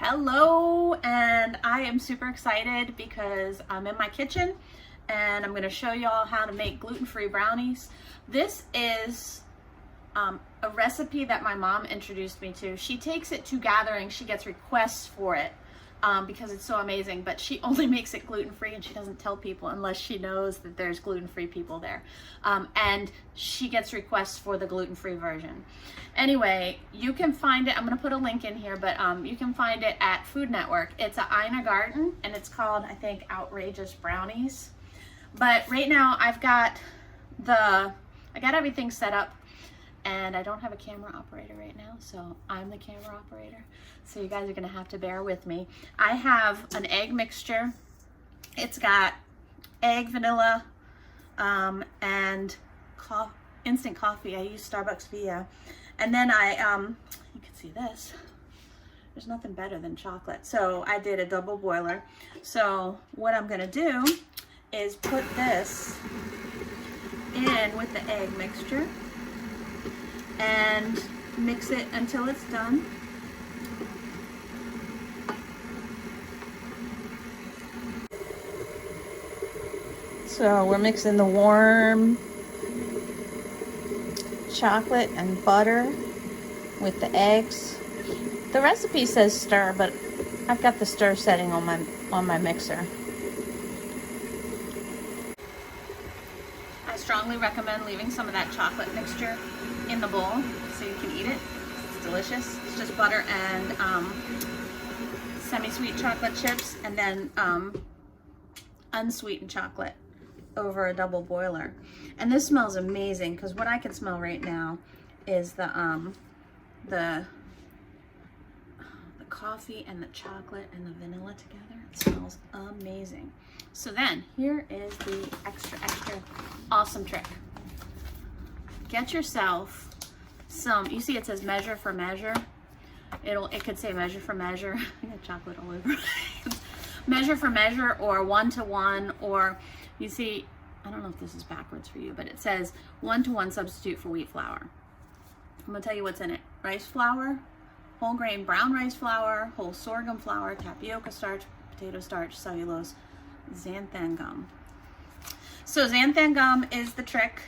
Hello, and I am super excited because I'm in my kitchen and I'm going to show you all how to make gluten-free brownies. This is a recipe that my mom introduced me to. She takes it to gatherings, she gets requests for it because it's so amazing, but she only makes it gluten-free and she doesn't tell people unless she knows that there's gluten-free people there. And she gets requests for the gluten-free version. Anyway, you can find it, I'm gonna put a link in here, but you can find it at Food Network. It's a Ina Garten and it's called, I think, Outrageous Brownies. But right now I got everything set up and I don't have a camera operator right now, so I'm the camera operator. So you guys are gonna have to bear with me. I have an egg mixture. It's got egg, vanilla, and instant coffee. I use Starbucks Via. And then you can see this. There's nothing better than chocolate. So I did a double boiler. So what I'm gonna do is put this in with the egg mixture and mix it until it's done. So we're mixing the warm chocolate and butter with the eggs. The recipe says stir, but I've got the stir setting on my mixer. I strongly recommend leaving some of that chocolate mixture in the bowl so you can eat it. It's delicious. It's just butter and semi-sweet chocolate chips and then unsweetened chocolate over a double boiler. And this smells amazing because what I can smell right now is the coffee and the chocolate and the vanilla together. It smells amazing. So then here is the extra awesome trick. Get yourself some, you see it says measure for measure. It could say measure for measure. I got chocolate all over. Measure for measure or 1-to-1, or you see, I don't know if this is backwards for you, but it says 1-to-1 substitute for wheat flour. I'm gonna tell you what's in it. Rice flour, whole grain brown rice flour, whole sorghum flour, tapioca starch, potato starch, cellulose, xanthan gum. So xanthan gum is the trick.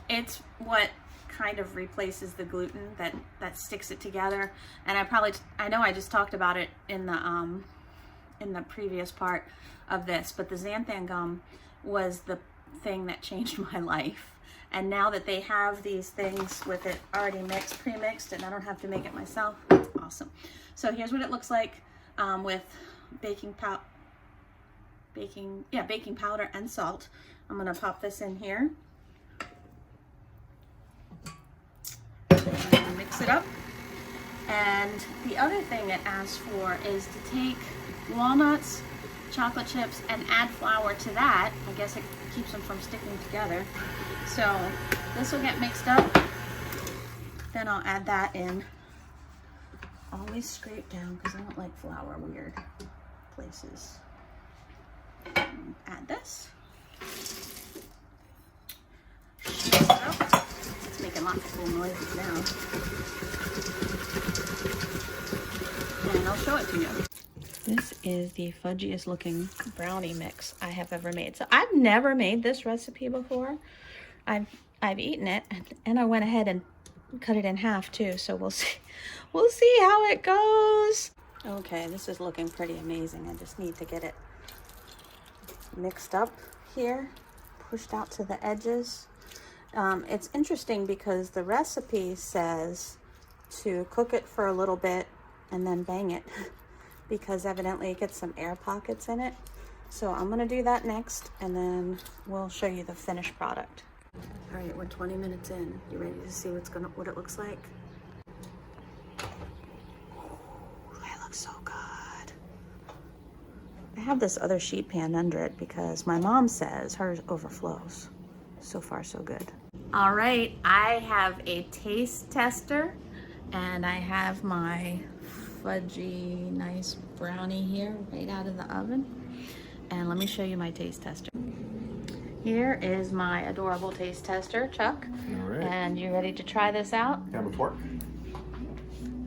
It's what kind of replaces the gluten that sticks it together. And I know I just talked about it in the previous part of this, but the xanthan gum was the thing that changed my life. And now that they have these things with it already mixed, pre-mixed, and I don't have to make it myself, it's awesome. So here's what it looks like with baking powder and salt. I'm gonna pop this in here. And mix it up. And the other thing it asks for is to take walnuts, chocolate chips, and add flour to that. I guess it keeps them from sticking together. So this will get mixed up. Then I'll add that in. Always scrape down because I don't like flour weird places. Add this. Mix it up. It's making lots of cool noises now. And I'll show it to you. This is the fudgiest looking brownie mix I have ever made. So I've never made this recipe before. I've eaten it and I went ahead and cut it in half too. So we'll see how it goes. Okay, this is looking pretty amazing. I just need to get it mixed up here, pushed out to the edges. It's interesting because the recipe says to cook it for a little bit and then bang it, because evidently it gets some air pockets in it. So I'm gonna do that next and then we'll show you the finished product. All right, we're 20 minutes in. You ready to see what it looks like? Ooh, that looks so good. I have this other sheet pan under it because my mom says hers overflows. So far, so good. All right, I have a taste tester and I have my fudgy nice brownie here right out of the oven. And let me show you my taste tester. Here is my adorable taste tester, Chuck. All right. And you ready to try this out? Have a fork.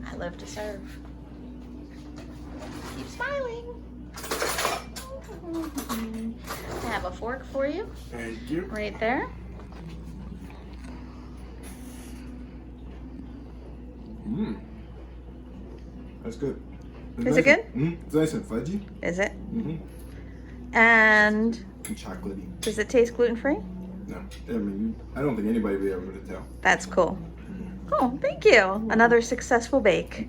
I live to serve. Keep smiling. I have a fork for you. Thank you. Right there. Mmm. That's good. Is it good? Mm-hmm. It's nice and fudgy. Is it? Mm-hmm. And And chocolatey. does it taste gluten-free? No. I mean, I don't think anybody would be able to tell. That's cool. Cool, thank you. Another successful bake.